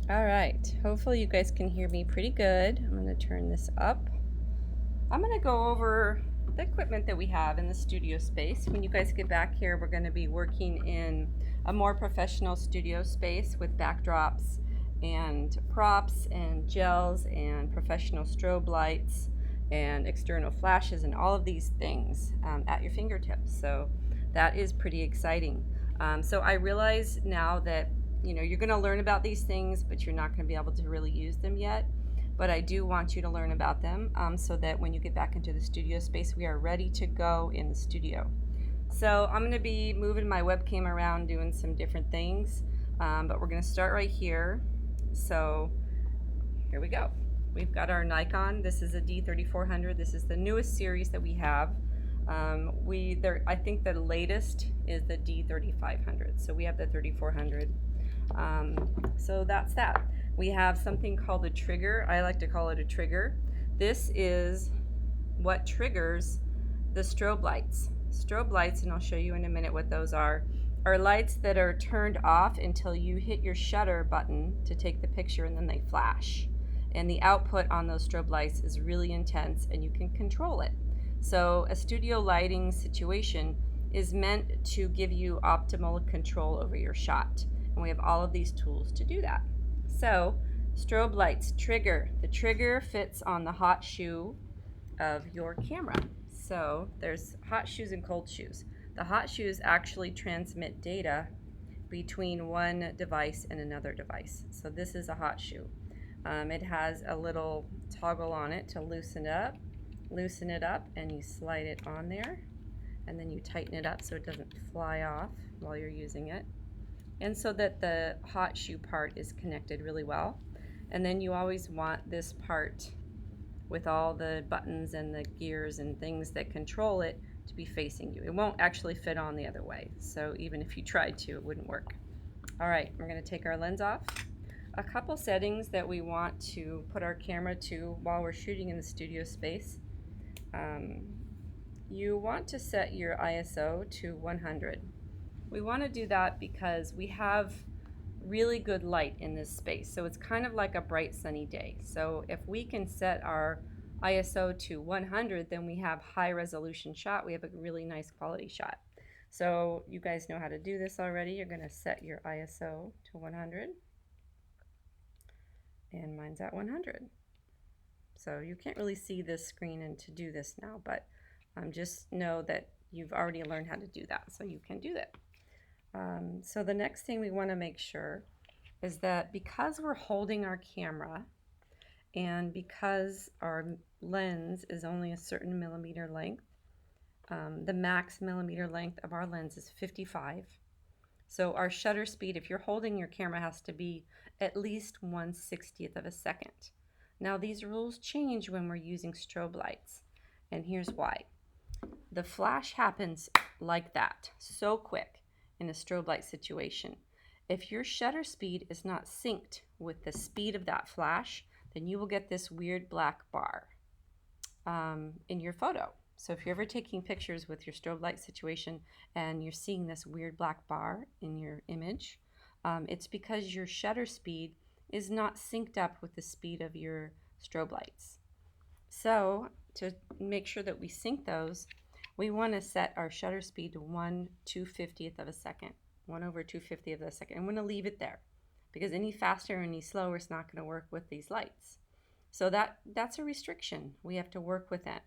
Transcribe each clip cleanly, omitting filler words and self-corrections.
All right, hopefully you guys can hear me pretty good. I'm going to turn this up. I'm going to go over the equipment that we have in the studio space. When you guys get back here, we're going to be working in a more professional studio space with backdrops and props and gels and professional strobe lights and external flashes and all of these things at your fingertips. So that is pretty exciting. So I realize now that you're going to learn about these things, but you're not going to be able to really use them yet. But I do want you to learn about them so that when you get back into the studio space, we are ready to go in the studio. So I'm going to be moving my webcam around, doing some different things, but we're going to start right here. So here we go. We've got our Nikon. This is a D3400. This is the newest series that we have. I think the latest is the D3500. So we have the 3400. So that's that. We have something called a trigger. I like to call it a trigger. This is what triggers the strobe lights. Strobe lights, and I'll show you in a minute what those are lights that are turned off until you hit your shutter button to take the picture, and then they flash. And the output on those strobe lights is really intense, and you can control it. So a studio lighting situation is meant to give you optimal control over your shot. And we have all of these tools to do that. So, strobe lights, trigger. The trigger fits on the hot shoe of your camera. So, there's hot shoes and cold shoes. The hot shoes actually transmit data between one device and another device. So, this is a hot shoe. It has a little toggle on it to loosen it up, and you slide it on there, and then you tighten it up so it doesn't fly off while you're using it, and so that the hot shoe part is connected really well. And then you always want this part with all the buttons and the gears and things that control it to be facing you. It won't actually fit on the other way, so even if you tried to, it wouldn't work. All right, we're going to take our lens off. A couple settings that we want to put our camera to while we're shooting in the studio space. You want to set your ISO to 100. We want to do that because we have really good light in this space. So it's kind of like a bright sunny day. So if we can set our ISO to 100, then we have high resolution shot. We have a really nice quality shot. So you guys know how to do this already. You're going to set your ISO to 100. And mine's at 100. So you can't really see this screen and to do this now, but just know that you've already learned how to do that, so you can do that. So the next thing we want to make sure is that because we're holding our camera and because our lens is only a certain millimeter length, the max millimeter length of our lens is 55. So our shutter speed, if you're holding your camera, has to be at least 1/60th of a second. Now these rules change when we're using strobe lights, and here's why. The flash happens like that, so quick in a strobe light situation. If your shutter speed is not synced with the speed of that flash, then you will get this weird black bar in your photo. So if you're ever taking pictures with your strobe light situation and you're seeing this weird black bar in your image, it's because your shutter speed is not synced up with the speed of your strobe lights. So to make sure that we sync those, we want to set our shutter speed to 1/250th of a second, 1/250th of a second. I'm going to leave it there because any faster or any slower is not going to work with these lights. So that's a restriction we have to work within.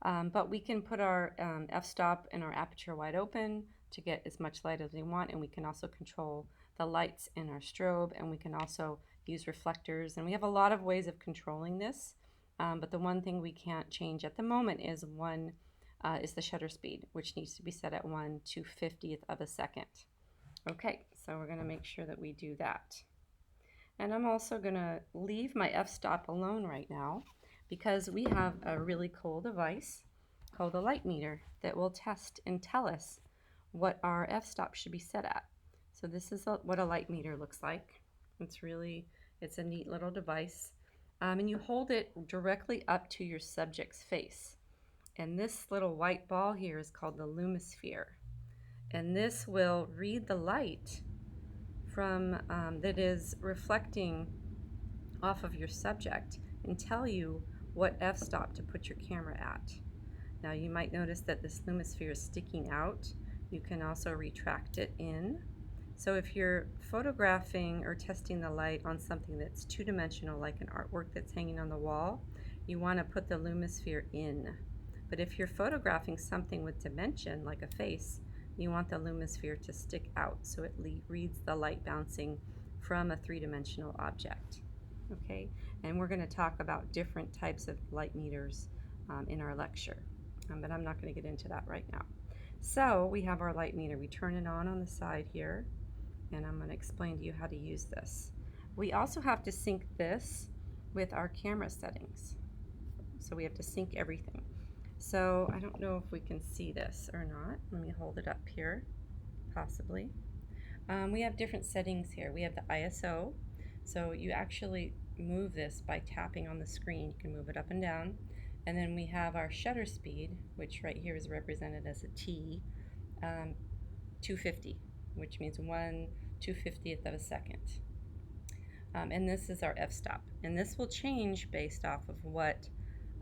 But we can put our f-stop and our aperture wide open to get as much light as we want, and we can also control the lights in our strobe, and we can also use reflectors, and we have a lot of ways of controlling this. But the one thing we can't change at the moment is the shutter speed, which needs to be set at 1/250th of a second. Okay, so we're going to make sure that we do that. And I'm also going to leave my f-stop alone right now because we have a really cool device called a light meter that will test and tell us what our f-stop should be set at. So this is what a light meter looks like. It's a neat little device. And you hold it directly up to your subject's face. And this little white ball here is called the Lumisphere. And this will read the light from that is reflecting off of your subject and tell you what f-stop to put your camera at. Now you might notice that this Lumisphere is sticking out. You can also retract it in. So if you're photographing or testing the light on something that's two-dimensional, like an artwork that's hanging on the wall, you want to put the Lumisphere in. But if you're photographing something with dimension, like a face, you want the Lumisphere to stick out so it reads the light bouncing from a three-dimensional object. Okay, and we're going to talk about different types of light meters in our lecture, but I'm not going to get into that right now. So we have our light meter. We turn it on the side here, and I'm going to explain to you how to use this. We also have to sync this with our camera settings. So we have to sync everything. So I don't know if we can see this or not. Let me hold it up here, possibly. We have different settings here. We have the ISO. So you actually move this by tapping on the screen. You can move it up and down. And then we have our shutter speed, which right here is represented as a T, 250, which means 1/250th of a second. And this is our f-stop. And this will change based off of what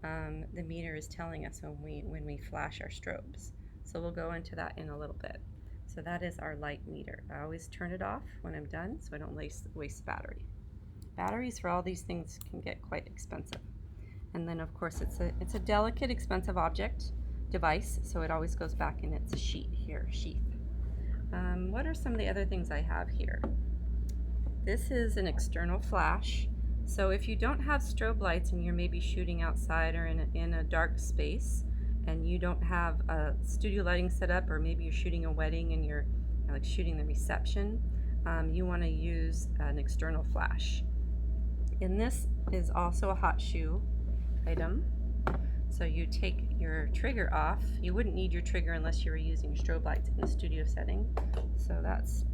the meter is telling us when we flash our strobes. So we'll go into that in a little bit. So that is our light meter. I always turn it off when I'm done so I don't waste battery. Batteries for all these things can get quite expensive. And then of course it's a delicate, expensive device, so it always goes back in its sheath. What are some of the other things I have here? This is an external flash. So if you don't have strobe lights and you're maybe shooting outside or in a dark space and you don't have a studio lighting set up, or maybe you're shooting a wedding and you're like shooting the reception, you want to use an external flash. And this is also a hot shoe item. So you take your trigger off. You wouldn't need your trigger unless you were using strobe lights in the studio setting. So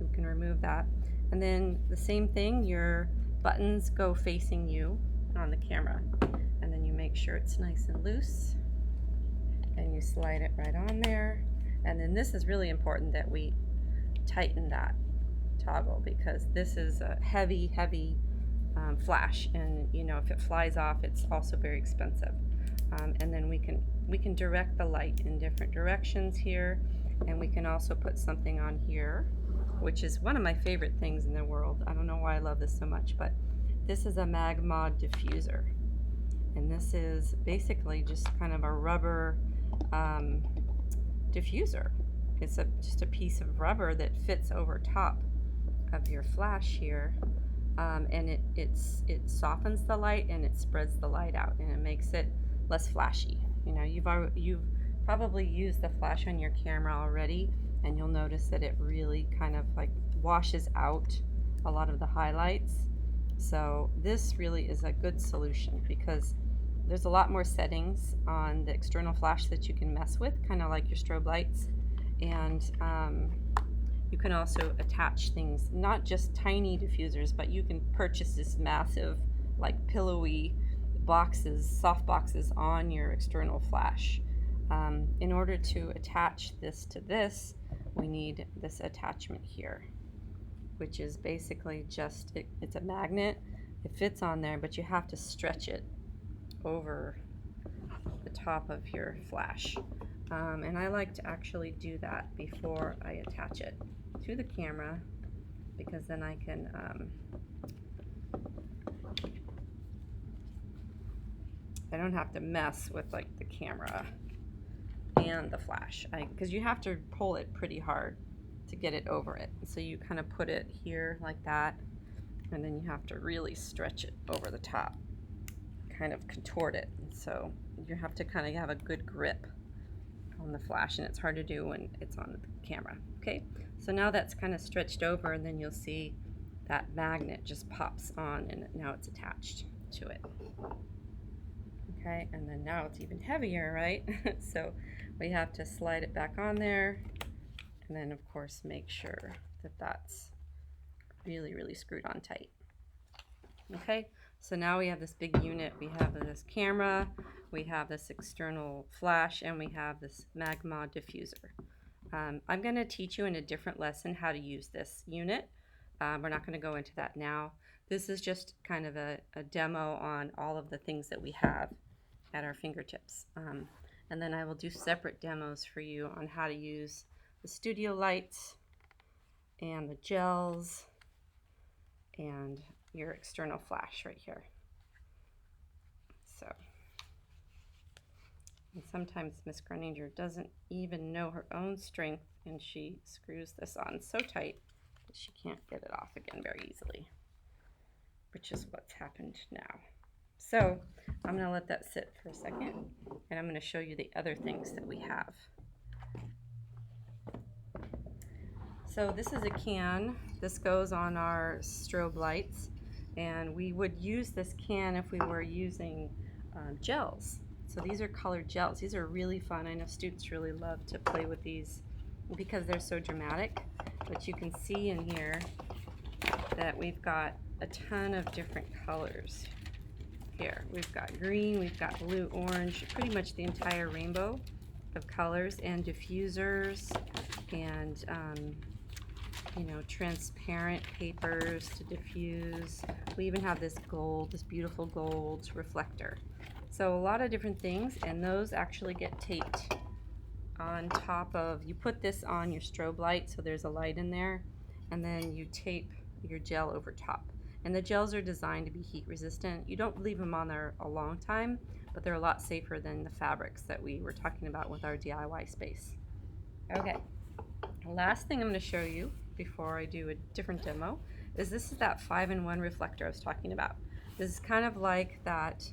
you can remove that. And then the same thing, your buttons go facing you on the camera. And then you make sure it's nice and loose. And you slide it right on there. And then this is really important that we tighten that toggle, because this is a heavy flash, and you know, if it flies off, it's also very expensive. And then we can direct the light in different directions here, and we can also put something on here, which is one of my favorite things in the world. I don't know why I love this so much, but this is a Magmod diffuser, and this is basically just kind of a rubber diffuser. It's just a piece of rubber that fits over top of your flash here. And it softens the light and it spreads the light out, and it makes it less flashy. You know, you've probably used the flash on your camera already, and you'll notice that it really kind of like washes out a lot of the highlights. So this really is a good solution, because there's a lot more settings on the external flash that you can mess with, kind of like your strobe lights. And you can also attach things, not just tiny diffusers, but you can purchase this massive, like pillowy boxes, soft boxes on your external flash. In order to attach this to this, we need this attachment here, which is basically just, it's a magnet. It fits on there, but you have to stretch it over the top of your flash. And I like to actually do that before I attach it to the camera, because then I can I don't have to mess with like the camera and the flash, because you have to pull it pretty hard to get it over it. So you kind of put it here like that, and then you have to really stretch it over the top, kind of contort it. So you have to kind of have a good grip on the flash, and it's hard to do when it's on the camera. Okay, so now that's kind of stretched over, and then you'll see that magnet just pops on, and now it's attached to it. Okay, and then now it's even heavier, right? So we have to slide it back on there, and then of course make sure that that's really screwed on tight. Okay, so now we have this big unit. We have this camera, we have this external flash, and we have this Magmod diffuser. I'm going to teach you in a different lesson how to use this unit, We're not going to go into that now. This is just kind of a demo on all of the things that we have at our fingertips. And then I will do separate demos for you on how to use the studio lights and the gels and your external flash right here. So, and sometimes Miss Groninger doesn't even know her own strength, and she screws this on so tight that she can't get it off again very easily, which is what's happened now. So I'm going to let that sit for a second, and I'm going to show you the other things that we have. So this is a can. This goes on our strobe lights, and we would use this can if we were using gels. So these are colored gels. These are really fun. I know students really love to play with these because they're so dramatic. But you can see in here that we've got a ton of different colors. Here we've got green, we've got blue, orange, pretty much the entire rainbow of colors, and diffusers, and you know, transparent papers to diffuse. We even have this gold, this beautiful gold reflector. So a lot of different things, and those actually get taped on top of, you put this on your strobe light, so there's a light in there, and then you tape your gel over top. And the gels are designed to be heat resistant. You don't leave them on there a long time, but they're a lot safer than the fabrics that we were talking about with our DIY space. Okay, last thing I'm going to show you before I do a different demo is this is that 5-in-1 reflector I was talking about. This is kind of like that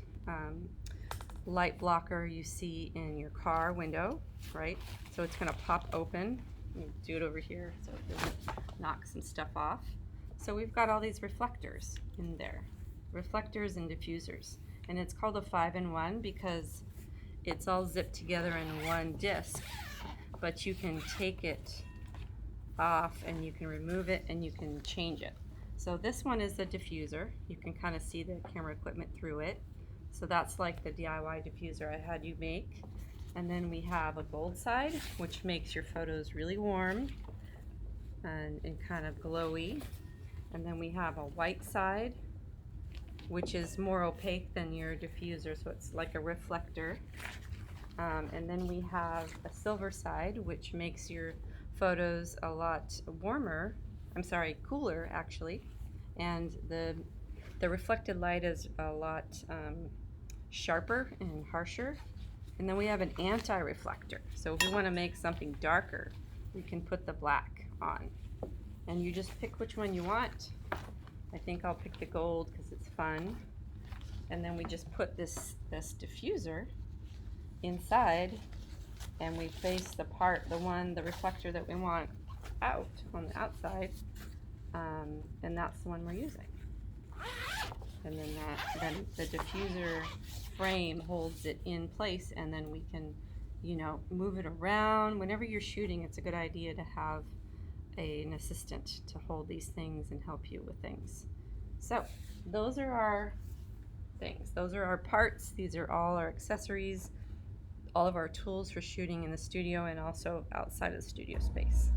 light blocker you see in your car window, right? So it's going to pop open. Let me do it over here so it doesn't knock some stuff off. So we've got all these reflectors in there, reflectors and diffusers, and it's called a 5-in-1 because it's all zipped together in one disc, but you can take it off and you can remove it and you can change it. So this one is the diffuser. You can kind of see the camera equipment through it. So that's like the DIY diffuser I had you make. And then we have a gold side, which makes your photos really warm and kind of glowy. And then we have a white side, which is more opaque than your diffuser, so it's like a reflector. And then we have a silver side, which makes your photos a lot warmer, cooler actually, and the reflected light is a lot sharper and harsher. And then we have an anti-reflector, so if we want to make something darker, we can put the black on, and you just pick which one you want. I think I'll pick the gold because it's fun. And then we just put this diffuser inside, and we face the reflector that we want out on the outside, and that's the one we're using. And then the diffuser frame holds it in place, and then we can, you know, move it around. Whenever you're shooting, it's a good idea to have an assistant to hold these things and help you with things. So those are our things. Those are our parts. These are all our accessories, all of our tools for shooting in the studio and also outside of the studio space.